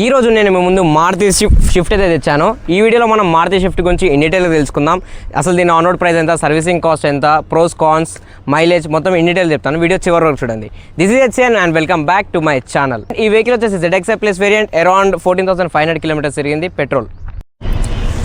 ఈ రోజు నేను మీ ముందు మారుతి షిఫ్ట్ అయితే తెచ్చాను. ఈ వీడియోలో మనం మారుతి షిఫ్ట్ గురించి ఇన్ డీటెయిల్గా తెలుసుకుందాం. అసలు దీని ఆన్ రోడ్ ప్రైస్ ఎంత, సర్వీసింగ్ కాస్ట్ ఎంత, ప్రోస్ కాన్స్, మైలేజ్ మొత్తం ఇన్ డీటెయిల్ చెప్తాను. వీడియో చివరి వరకు చూడండి. This is HN and welcome back to my channel. ఈ వెహికల్ వచ్చేసి ZXi plus variant, around 14,500 kilometres తిరిగింది, పెట్రోల్.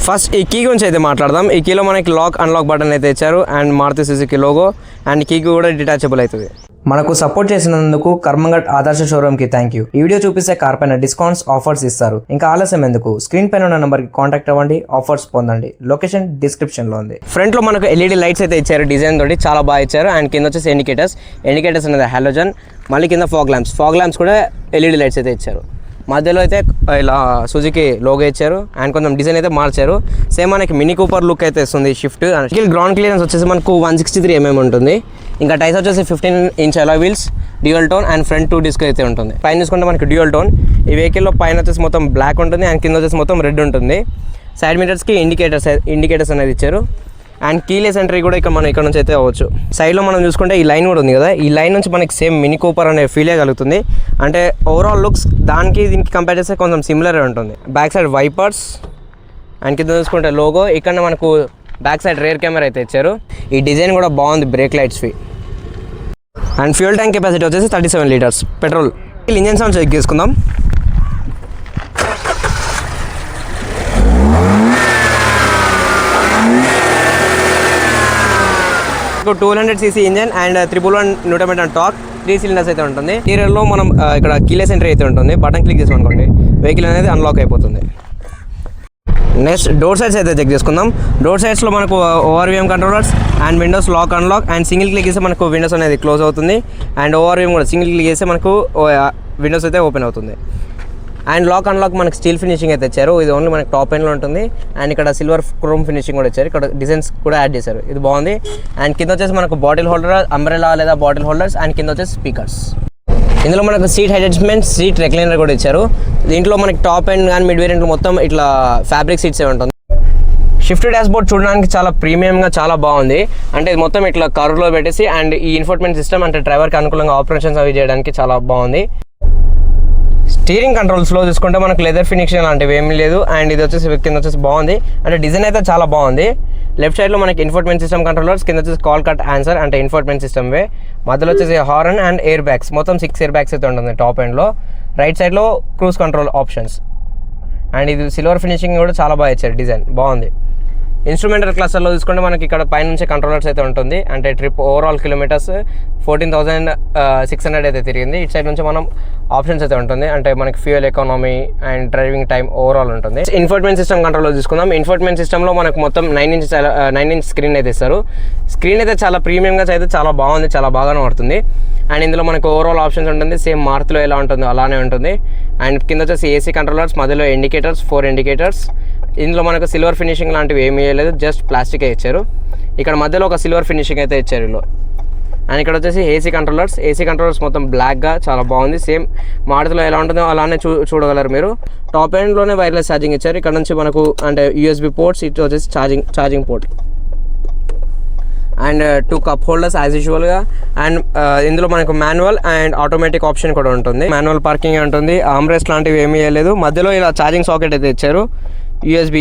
ఫస్ట్ ఈ కీ గురించి అయితే మాట్లాడదాం. ఈ కీలో మనకి లాక్ అన్లాక్ బటన్ అయితే ఇచ్చారు and Maruti Suzuki logo and key కూడా డిటాచబుల్ అవుతుంది. మనకు సపోర్ట్ చేసినందుకు కర్మంగట్ ఆదర్శ షోరూమ్ కి థ్యాంక్ యూ. ఈ వీడియో చూపిస్తే కార్ పైన డిస్కౌంట్స్, ఆఫర్స్ ఇస్తారు. ఇంకా ఆలస్యం ఎందుకు, స్క్రీన్ పైన ఉన్న నంబర్ కి కాంటాక్ట్ అవ్వండి, ఆఫర్స్ పొందండి. లొకేషన్ డిస్క్రిప్షన్ లో ఉంది. ఫ్రంట్ లో మనకు LED లైట్స్ అయితే ఇచ్చారు, డిజైన్ తోటి చాలా బాగా ఇచ్చారు. అండ్ కింద వచ్చేసి ఇండికేటర్స్ అనేది హాలోజన్, మళ్ళీ కింద ఫాగ్ ల్యాంప్స్ కూడా LED లైట్స్ అయితే ఇచ్చారు. మధ్యలో అయితే ఇలా సుజుకి లోగో ఇచ్చారు అండ్ కొంచెం డిజైన్ అయితే మార్చారు. సేమ్ మనకి మినీ కూపర్ లుక్ అయితే వస్తుంది షిఫ్ట్. గ్రౌండ్ క్లియరెన్స్ వచ్చేసి మనకు 163 mm ఉంటుంది. ఇంకా టైర్స్ వచ్చేసి 15 inch alloy wheels, dual tone and front 2 disc అయితే ఉంటుంది. పైన చూసుకుంటే మనకి డ్యూయల్ టోన్. ఈ వెహికల్లో పైన వచ్చేసి మొత్తం బ్లాక్ ఉంటుంది అండ్ కింద వచ్చేసి మొత్తం రెడ్ ఉంటుంది. సైడ్ మిరర్స్కి ఇండికేటర్స్ అనేది ఇచ్చారు. అండ్ కీలెస్ ఎంట్రీ కూడా మనం ఇక్కడ నుంచి అయితే అవ్వచ్చు. సైడ్లో మనం చూసుకుంటే ఈ లైన్ కూడా ఉంది కదా, ఈ లైన్ నుంచి మనకి సేమ్ మినీ కూపర్ అనే ఫీలే కలుగుతుంది. అంటే ఓవరాల్ లుక్స్ దీనికి కంపేర్ చేస్తే కొంచెం సిమిలర్ ఉంటుంది. బ్యాక్ సైడ్ వైపర్స్ అండ్ కింద చూసుకుంటే లోగో. ఇక్కడ మనకు బ్యాక్ సైడ్ రేర్ కెమెరా అయితే ఇచ్చారు. ఈ డిజైన్ కూడా బాగుంది, బ్రేక్ లైట్స్వి. అండ్ ఫ్యూయల్ ట్యాంక్ కెపాసిటీ వచ్చేసి 37 liters petrol. Engine sound check చేసుకుందాం. 200cc engine and 111 Nm torque, 3 cylinders అయితే ఉంటుంది. ఇంటీరియర్లో మనం ఇక్కడ కీలెస్ ఎంట్రీ అయితే ఉంటుంది. బటన్ క్లిక్ చేసాం అనుకోండి, వెహికల్ అనేది అన్లాక్ అయిపోతుంది. నెక్స్ట్ డోర్ సైడ్స్ అయితే చెక్ చేసుకుందాం. డోర్ సైడ్స్లో మనకు ORVM controllers and windows lock unlock. And single click చేస్తే మనకు విండోస్ అనేది క్లోజ్ అవుతుంది. అండ్ ORVM కూడా సింగిల్ క్లిక్ చేస్తే మనకు విండోస్ అయితే ఓపెన్ అవుతుంది. అండ్ లాక్ అన్లాక్ మనకి స్టీల్ ఫినిషింగ్ అయితే ఇచ్చారు. ఇది ఓన్లీ మనకి టాప్ ఎండ్లో ఉంటుంది. అండ్ ఇక్కడ సిల్వర్ క్రోమ్ ఫినిషింగ్ కూడా ఇచ్చారు. ఇక్కడ డిజైన్స్ కూడా యాడ్ చేశారు, ఇది బాగుంది. అండ్ కింద వచ్చేసి మనకు బాటిల్ హోల్డర్, అంబ్రెలా లేదా బాటిల్ హోల్డర్స్ అండ్ కింద వచ్చేసి స్పీకర్స్. ఇందులో మనకు సీట్ అడ్జస్ట్మెంట్, సీట్ రెక్లైనర్ కూడా ఇచ్చారు. దీంట్లో మనకి టాప్ ఎండ్ కానీ మిడ్ వేరియంట్ మొత్తం ఇట్లా ఫ్యాబ్రిక్ సీట్స్ ఏ ఉంటుంది. షిఫ్ట్ డాష్ బోర్డ్ చూడడానికి చాలా ప్రీమియంగా చాలా బాగుంది. అంటే మొత్తం ఇట్లా కర్వ్లో పెట్టేసి అండ్ ఈ ఇన్ఫోర్ట్మెంట్ సిస్టమ్ అంటే డ్రైవర్కి అనుకూలంగా ఆపరేషన్స్ అవి చేయడానికి చాలా బాగుంది. స్టీరింగ్ కంట్రోల్స్లో చూసుకుంటే మనకు లెదర్ ఫినిషింగ్ లాంటివి ఏమీ లేదు. అండ్ ఇది వచ్చేసి కింద వచ్చేసి బాగుంది, అంటే డిజైన్ అయితే చాలా బాగుంది. లెఫ్ట్ సైడ్లో మనకి ఇన్ఫోర్ట్మెంట్ సిస్టమ్ కంట్రోలర్స్, కింద వచ్చేసి కాల్ కట్ ఆన్సర్ అంటే ఇన్ఫోర్ట్మెంట్ సిస్టమ్ వే. మధ్యలో వచ్చేసి హార్న్ అండ్ ఎయిర్ బ్యాగ్స్, మొత్తం 6 ఎయిర్ బ్యాగ్స్ అయితే ఉంటుంది టాప్ ఎండ్లో. రైట్ సైడ్లో క్రూజ్ కంట్రోల్ ఆప్షన్స్. అండ్ ఇది సిల్వర్ ఫినిషింగ్ కూడా చాలా బాగా ఇచ్చారు, డిజైన్ బాగుంది. ఇన్స్ట్రుమెంటల్ క్లస్టర్లో చూసుకుంటే మనకి ఇక్కడ పైనుంచి కంట్రోలర్స్ అయితే ఉంటుంది. అంటే ట్రిప్ ఓవరాల్ కిలోమీటర్స్ 14,600 అయితే తిరిగింది. ఇటు సైడ్ నుంచి మనం ఆప్షన్స్ అయితే ఉంటుంది, అంటే మనకి fuel economy and driving time overall ఉంటుంది. ఇన్ఫోర్ట్మెంట్ సిస్టమ్ కంట్రోల్లో చూసుకుందాం. ఇన్ఫోర్ట్మెంట్ సిస్టంలో మనకు మొత్తం 9 inch స్క్రీన్ అయితే ఇస్తారు. స్క్రీన్ అయితే చాలా ప్రీమియంగా అయితే చాలా బాగుంది, చాలా బాగానే పడుతుంది. అండ్ ఇందులో మనకు ఓవరాల్ ఆప్షన్స్ ఉంటుంది, సేమ్ మారుతిలో ఎలా ఉంటుందో అలానే ఉంటుంది. అండ్ కింద వచ్చేసి AC కంట్రోలర్స్, మధ్యలో ఇండికేటర్స్, 4 ఇండికేటర్స్. ఇందులో మనకు సిల్వర్ ఫినిషింగ్ లాంటివి ఏమీ వేయలేదు, జస్ట్ ప్లాస్టికే ఇచ్చారు. ఇక్కడ మధ్యలో ఒక సిల్వర్ ఫినిషింగ్ అయితే ఇచ్చారు ఇందులో. అండ్ ఇక్కడ వచ్చేసి AC కంట్రోలర్స్ మొత్తం బ్లాక్గా చాలా బాగుంది. సేమ్ మారుతిలో ఎలా ఉంటుందో అలానే చూడగలరు మీరు. టాప్ ఎండ్లోనే వైర్లెస్ ఛార్జింగ్ ఇచ్చారు. ఇక్కడ నుంచి మనకు అంటే USB పోర్ట్స్, ఇటు వచ్చేసి charging port and 2 cup holders as యూజువల్గా. అండ్ ఇందులో మనకు మాన్యువల్ అండ్ ఆటోమేటిక్ ఆప్షన్ కూడా ఉంటుంది. మాన్యువల్ పార్కింగ్ ఉంటుంది. ఆమ్రెస్ట్ లాంటివి ఏమీ వేయలేదు. మధ్యలో ఇలా ఛార్జింగ్ సాకెట్ అయితే ఇచ్చారు. USB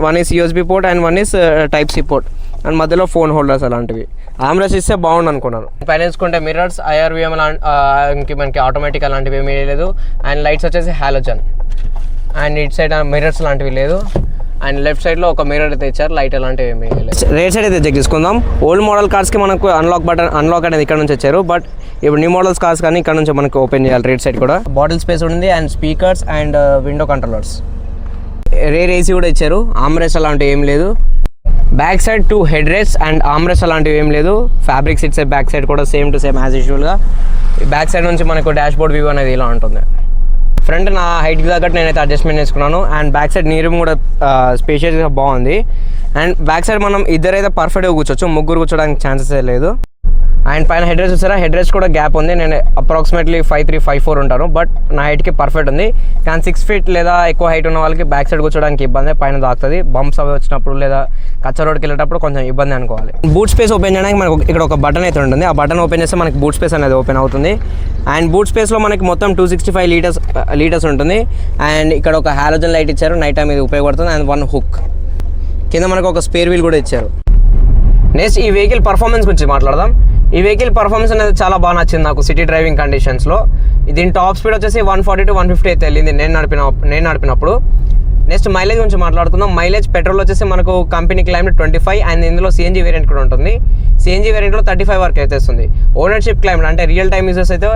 one is USB port and one is Type-C port. And మధ్యలో ఫోన్ హోల్డర్స్ అలాంటివి. ఆమ్రెస్ట్ ఇస్తే బాగుండు అనుకున్నాను. పైన చూసుకుంటే మిర్రర్స్, IRVM మనకి ఆటోమేటిక్ అలాంటివి ఏమీ లేదు. అండ్ లైట్స్ వచ్చేసి హాలోజన్. అండ్ ఇటు సైడ్ మిర్రర్స్ లాంటివి లేదు. అండ్ లెఫ్ట్ సైడ్లో ఒక మిర్రర్ అయితే ఇచ్చారు, లైట్ అలాంటివి ఏమీ లేదు. రైట్ సైడ్ అయితే చెక్ చేసుకుందాం. ఓల్డ్ మోడల్ కార్స్కి మనకు అన్లాక్ అనేది ఇక్కడ నుంచి వచ్చారు. బట్ ఇప్పుడు న్యూ మోడల్స్ కార్స్ కానీ ఇక్కడ నుంచి మనకు ఓపెన్ చేయాలి. రైట్ సైడ్ కూడా బాటిల్ స్పేస్ ఉంది and speakers and window controllers. Rare AC కూడా ఇచ్చారు. ఆమ్రెస్ట్ అలాంటివి ఏం లేదు. Back side 2 head rest and armrest అలాంటివి ఏం లేదు. ఫ్యాబ్రిక్ సీట్స్ బ్యాక్ సైడ్ కూడా సేమ్ టు సేమ్ యాజ్ యూజువల్గా. బ్యాక్ సైడ్ నుంచి మనకు డాష్ బోర్డ్ వ్యూ అనేది ఇలా ఉంటుంది. ఫ్రంట్ నా హైట్కి తగ్గట్టు నేనైతే అడ్జస్ట్మెంట్ చేసుకున్నాను. అండ్ బ్యాక్ సైడ్ నీ రూమ్ కూడా స్పేషియస్గా బాగుంది. అండ్ బ్యాక్ సైడ్ మనం ఇద్దరైతే పర్ఫెక్ట్గా కూర్చోవచ్చు, ముగ్గురు కూర్చోడానికి ఛాన్సెస్ లేదు. అండ్ పైన హెడ్ రెస్ట్ చూసారా, హెడ్ రెస్ట్ కూడా గ్యాప్ ఉంది. నేను అప్రాక్సిమేట్లీ 5'3", 5'4" ఉంటాను, బట్ నా హైట్కి పర్ఫెక్ట్ ఉంది. కానీ 6 feet లేదా ఎక్కువ హైట్ ఉన్న వాళ్ళకి బ్యాక్ సైడ్ కూర్చోడానికి ఇబ్బంది, పైన దాకుతుంది. బంప్స్ అవి వచ్చినప్పుడు లేదా కచ్చా రోడ్కి వెళ్ళేటప్పుడు కొంచెం ఇబ్బంది అనుకోవాలి. బూట్ స్పేస్ ఓపెన్ చేయడానికి మనకు ఇక్కడ ఒక బటన్ అయితే ఉంటుంది. ఆ బటన్ ఓపెన్ చేస్తే మనకి బూట్ స్పేస్ అనేది ఓపెన్ అవుతుంది. అండ్ బూట్ స్పేస్లో మనకి మొత్తం 265 లీటర్స్ ఉంటుంది. అండ్ ఇక్కడ ఒక హాలోజన్ లైట్ ఇచ్చారు, నైట్ టైం ఇది ఉపయోగపడుతుంది. అండ్ 1 హుక్ కింద మనకు ఒక స్పేర్ వీల్ కూడా ఇచ్చారు. నెక్స్ట్ ఈ వెహికల్ పర్ఫార్మెన్స్ గురించి మాట్లాడదాం. ఈ వెహికల్ పర్ఫార్మెన్స్ అనేది చాలా బాగా నచ్చింది నాకు సిటీ డ్రైవింగ్ కండిషన్స్లో. దీని టాప్ స్పీడ్ వచ్చేసి 140 to 150 అయితే వెళ్ళింది నేను నడిపినప్పుడు. నెక్స్ట్ మైలేజ్ గురించి మాట్లాడుకుందాం. మైలేజ్ పెట్రోల్ వచ్చేసి మనకు కంపెనీ క్లైమ్ 25, అండ్ ఇందులో సిఎన్జీ వేరియంట్ కూడా ఉంటుంది. సిఎన్జీ వేరియంట్లో 35 వరకు అయితే వస్తుంది. ఓనర్షిప్ క్లైమ్ అంటే రియల్ టైమ్ యూజర్స్ అయితే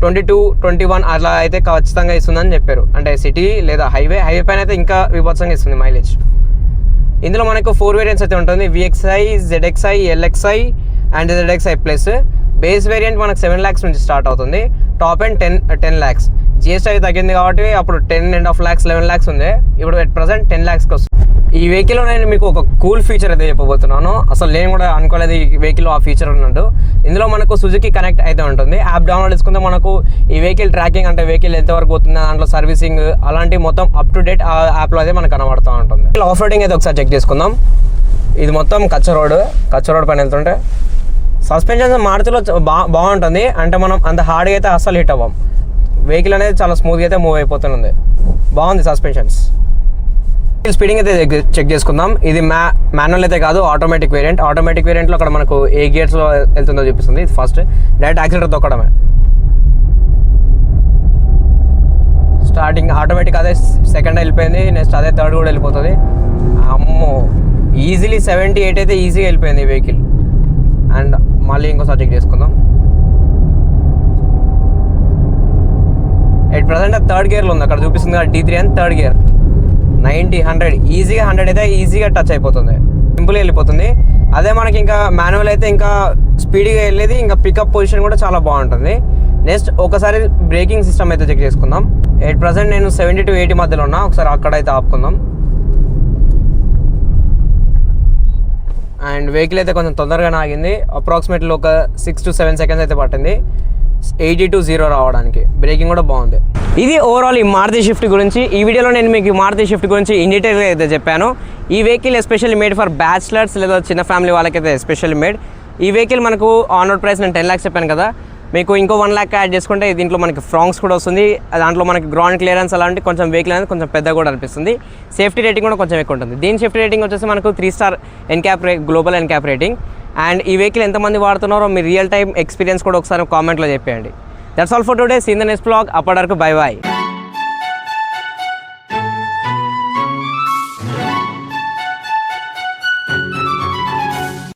22, 21 అలా అయితే ఖచ్చితంగా ఇస్తుందని చెప్పారు. అంటే సిటీ లేదా హైవే పైన అయితే ఇంకా విభత్సంగా ఇస్తుంది మైలేజ్. ఇందులో మనకు 4 వేరియంట్స్ అయితే ఉంటుంది. VXI, ZXI, LXI and ZXI plus. Base variant మనకు 7 lakhs నుంచి స్టార్ట్ అవుతుంది. Top and 10 lakhs. GST తగ్గింది కాబట్టి అప్పుడు 10.5 lakhs, 11 lakhs ఉంది. ఇప్పుడు అట్ ప్రజెంట్ 10 lakhsకి వస్తుంది. ఈ వెహికల్లో నేను మీకు ఒక కూల్ ఫీచర్ అయితే చెప్పబోతున్నాను. అసలు నేను కూడా అనుకోలేదు ఈ వెహికల్లో ఆ ఫీచర్ ఉన్నట్టు. ఇందులో మనకు సుజుకి కనెక్ట్ అయితే ఉంటుంది. యాప్ డౌన్లోడ్ చేసుకుంటే మనకు ఈ వెహికల్ ట్రాకింగ్ అంటే వెహికల్ ఎంతవరకు పోతుంది, దాంట్లో సర్వీసింగ్ అలాంటి మొత్తం అప్ టు డేట్ ఆ యాప్లో అయితే మనకు కనబడుతూ ఉంటుంది. ఆఫ్ రోడింగ్ అయితే ఒకసారి చెక్ చేసుకుందాం. ఇది మొత్తం కచ్చా రోడ్ పైన వెళ్తుంటే సస్పెన్షన్స్ మారుతిలో బాగుంటుంది. అంటే మనం అంత హార్డ్గా అయితే అస్సలు హిట్ అవ్వం. వెహికల్ అనేది చాలా స్మూత్గా అయితే మూవ్ అయిపోతుంది. బాగుంది సస్పెన్షన్స్. స్పీడింగ్ అయితే చెక్ చేసుకుందాం. ఇది మాన్యువల్ అయితే కాదు, ఆటోమేటిక్ వేరియంట్లో అక్కడ మనకు ఏ గేర్స్లో వెళ్తుందో చూపిస్తుంది. ఇది ఫస్ట్ డైరెక్ట్ యాక్సిలేటర్ తొక్కడమే. స్టార్టింగ్ ఆటోమేటిక్ అదే సెకండ్ వెళ్ళిపోయింది. నెక్స్ట్ అదే థర్డ్ కూడా వెళ్ళిపోతుంది. అమ్మో ఈజీలీ 78 అయితే ఈజీగా వెళ్ళిపోయింది ఈ వెహికల్. అండ్ మళ్ళీ ఇంకోసారి చెక్ చేసుకుందాం. ఎట్ ప్రజెంట్ థర్డ్ గేర్లో ఉంది, అక్కడ చూపిస్తుంది కదా D3 అని థర్డ్ గేర్. 90, 100 ఈజీగా 100 అయితే ఈజీగా టచ్ అయిపోతుంది, సింపుల్గా వెళ్ళిపోతుంది. అదే మనకి ఇంకా మాన్యువల్ అయితే ఇంకా స్పీడ్గా వెళ్ళేది, ఇంకా పికప్ పొజిషన్ కూడా చాలా బాగుంటుంది. నెక్స్ట్ ఒకసారి బ్రేకింగ్ సిస్టమ్ అయితే చెక్ చేసుకుందాం. ఎట్ ప్రజెంట్ నేను 70 to 80 మధ్యలో ఉన్నా. ఒకసారి అక్కడైతే ఆపుకుందాం. అండ్ వెహికల్ అయితే కొంచెం తొందరగానే ఆగింది. అప్రాక్సిమేట్లీ ఒక 6 to 7 seconds అయితే పట్టింది 80 to 0 రావడానికి. బ్రేకింగ్ కూడా బాగుంది. ఇది ఓవరాల్ ఈ మారుతి షిఫ్ట్ గురించి. ఈ వీడియోలో నేను మీకు మారుతి షిఫ్ట్ గురించి ఇన్ డీటెయిల్గా అయితే చెప్పాను. ఈ vehicle especially made for bachelors లేదా చిన్న ఫ్యామిలీ వాళ్ళకైతే ఎస్పెషల్లీ మేడ్. ఈ వెహికల్ మనకు ఆన్ రోడ్ ప్రైస్ నేను 10 lakhs చెప్పాను కదా, మీకు ఇంకో 1 lakh యాడ్ చేసుకుంటే దీంట్లో మనకి ఫ్రాంక్స్ కూడా వస్తుంది. దాంట్లో మనకి గ్రౌండ్ క్లియరెన్స్ అలాంటి కొంచెం వెహికల్ అనేది కొంచెం పెద్దగా కూడా అనిపిస్తుంది. సేఫ్టీ రేటింగ్ కూడా కొంచెం ఎక్కువ ఉంటుంది. దీని సేఫ్టీ రేటింగ్ వచ్చేసి మనకు 3 star global NCAP rating. And ఈ వెహికల్ ఎంతమంది వాడుతున్నారో మీ రియల్ టైమ్ ఎక్స్పీరియన్స్ కూడా ఒకసారి కామెంట్లో చెప్పేయండి. That's all for today. Seen the next vlog. అప్పటి వరకు బై బై.